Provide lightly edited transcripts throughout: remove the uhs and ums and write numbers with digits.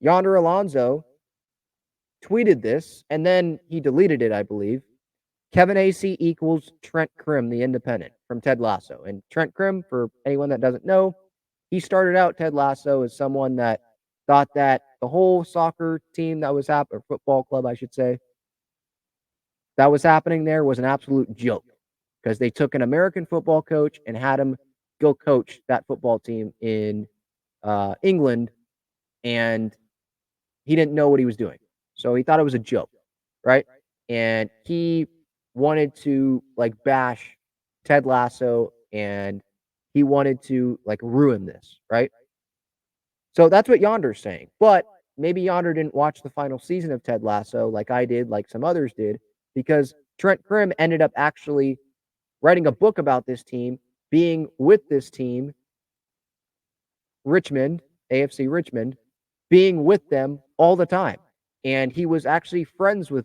Yonder Alonso tweeted this, and then he deleted it, I believe. Kevin Acee equals Trent Crimm, the independent, from Ted Lasso. And Trent Crimm, for anyone that doesn't know, he started out Ted Lasso as someone that thought that the whole soccer team that was happening, or football club, I should say, that was happening there was an absolute joke because they took an American football coach and had him go coach that football team in England, and he didn't know what he was doing. So he thought it was a joke, right? And he wanted to like bash Ted Lasso and he wanted to like ruin this, right? So that's what Yonder's saying. But maybe Yonder didn't watch the final season of Ted Lasso like I did, like some others did, because Trent Crimm ended up actually writing a book about this team, being with this team, Richmond, AFC Richmond, being with them all the time. And he was actually friends with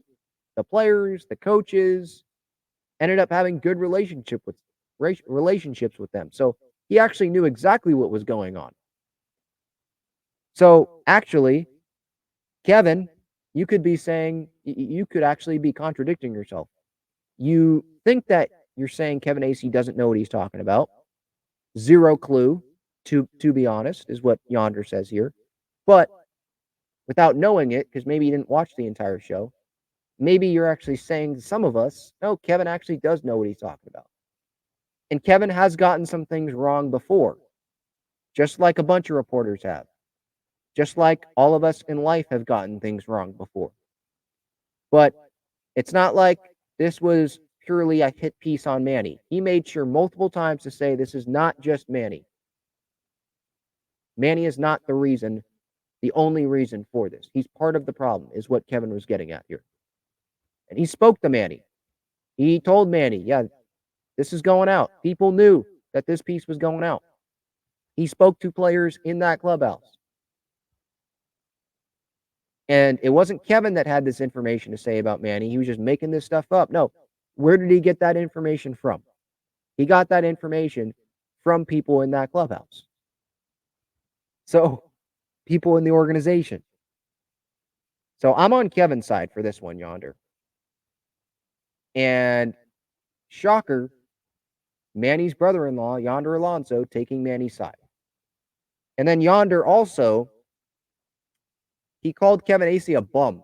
the players, the coaches, ended up having good relationships with them. So he actually knew exactly what was going on. So actually, Kevin, you could be saying, you could actually be contradicting yourself. You think that you're saying Kevin Acee doesn't know what he's talking about. Zero clue, to be honest, is what Yonder says here. But without knowing it, because maybe you didn't watch the entire show, maybe you're actually saying to some of us, no, Kevin actually does know what he's talking about. And Kevin has gotten some things wrong before, just like a bunch of reporters have, just like all of us in life have gotten things wrong before. But it's not like this was purely a hit piece on Manny. He made sure multiple times to say this is not just Manny. Manny is not the reason, the only reason for this. He's part of the problem, is what Kevin was getting at here. And he spoke to Manny. He told Manny, yeah, this is going out. People knew that this piece was going out. He spoke to players in that clubhouse. And it wasn't Kevin that had this information to say about Manny. He was just making this stuff up. No. Where did he get that information from? He got that information from people in that clubhouse. So, people in the organization. So, I'm on Kevin's side for this one, Yonder. And shocker, Manny's brother-in-law, Yonder Alonso, taking Manny's side. And then Yonder also, he called Kevin Acee a bum.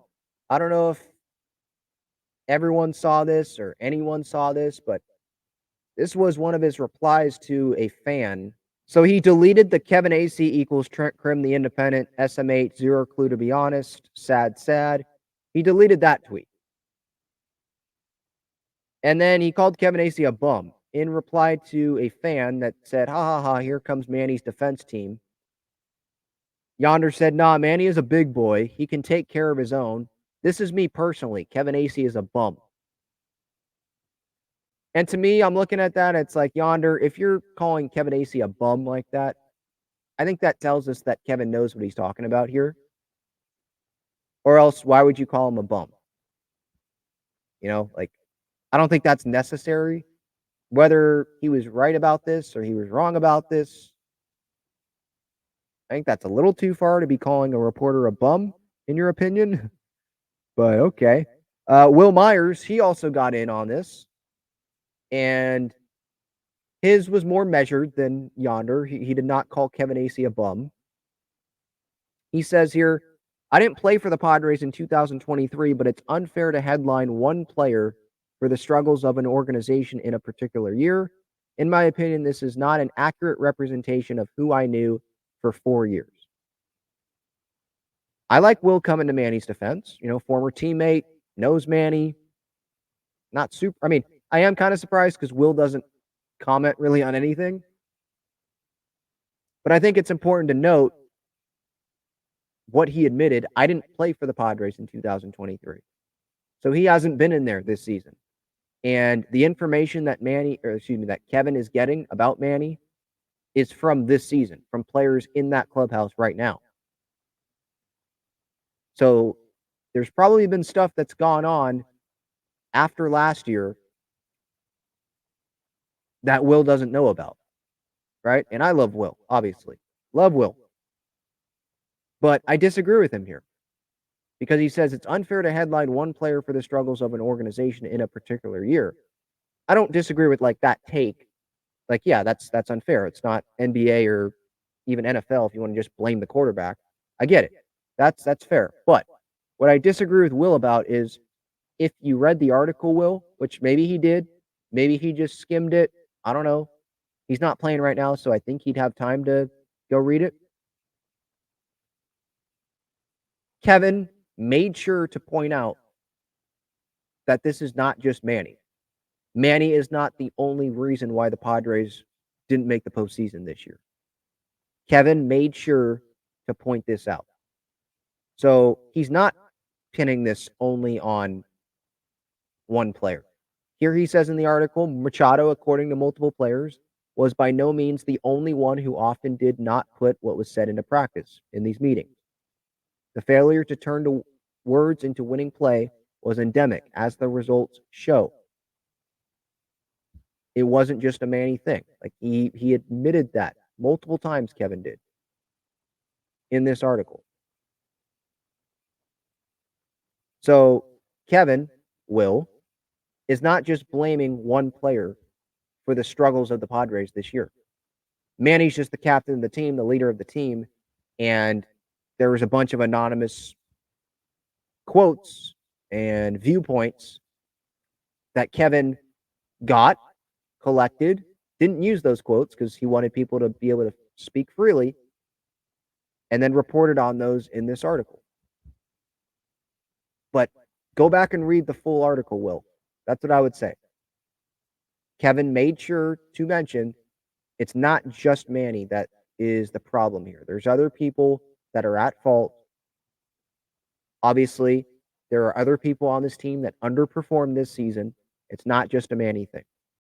I don't know if everyone saw this or anyone saw this, but this was one of his replies to a fan. So he deleted the Kevin Acee equals Trent Crimm, the independent, SM8, zero clue to be honest, sad, sad. He deleted that tweet. And then he called Kevin Acee a bum in reply to a fan that said, ha ha ha, here comes Manny's defense team. Yonder said, nah, Manny is a big boy. He can take care of his own. This is me personally. Kevin Acee is a bum. And to me, I'm looking at that. It's like, Yonder, if you're calling Kevin Acee a bum like that, I think that tells us that Kevin knows what he's talking about here. Or else, why would you call him a bum? You know, like, I don't think that's necessary. Whether he was right about this or he was wrong about this, I think that's a little too far to be calling a reporter a bum, in your opinion. But okay. Wil Myers, he also got in on this. And his was more measured than Yonder. He did not call Kevin Acee a bum. He says here, I didn't play for the Padres in 2023, but it's unfair to headline one player for the struggles of an organization in a particular year. In my opinion, this is not an accurate representation of who I knew for 4 years. I like Wil coming to Manny's defense. You know, former teammate, knows Manny. Not super. I mean, I am kind of surprised because Wil doesn't comment really on anything. But I think it's important to note what he admitted. I didn't play for the Padres in 2023. So he hasn't been in there this season. And the information that that Kevin is getting about Manny is from this season, from players in that clubhouse right now. So there's probably been stuff that's gone on after last year that Wil doesn't know about, right? And I love Wil, obviously. Love Wil. But I disagree with him here because he says it's unfair to headline one player for the struggles of an organization in a particular year. I don't disagree with like that take. Like, yeah, that's unfair. It's not NBA or even NFL if you want to just blame the quarterback. I get it. That's fair. But what I disagree with Will about is if you read the article, Will, which maybe he did, maybe he just skimmed it. I don't know. He's not playing right now, so I think he'd have time to go read it. Kevin made sure to point out that this is not just Manny. Manny is not the only reason why the Padres didn't make the postseason this year. Kevin made sure to point this out. So he's not pinning this only on one player. Here he says in the article, Machado, according to multiple players, was by no means the only one who often did not put what was said into practice in these meetings. The failure to turn to words into winning play was endemic, as the results show. It wasn't just a Manny thing. Like he admitted that multiple times, Kevin did in this article. So Kevin, Will, is not just blaming one player for the struggles of the Padres this year. Manny's just the captain of the team, the leader of the team, and there was a bunch of anonymous quotes and viewpoints that Kevin got, collected, didn't use those quotes because he wanted people to be able to speak freely, and then reported on those in this article. But go back and read the full article, Will. That's what I would say. Kevin made sure to mention it's not just Manny that is the problem here. There's other people that are at fault. Obviously, there are other people on this team that underperformed this season. It's not just a Manny thing.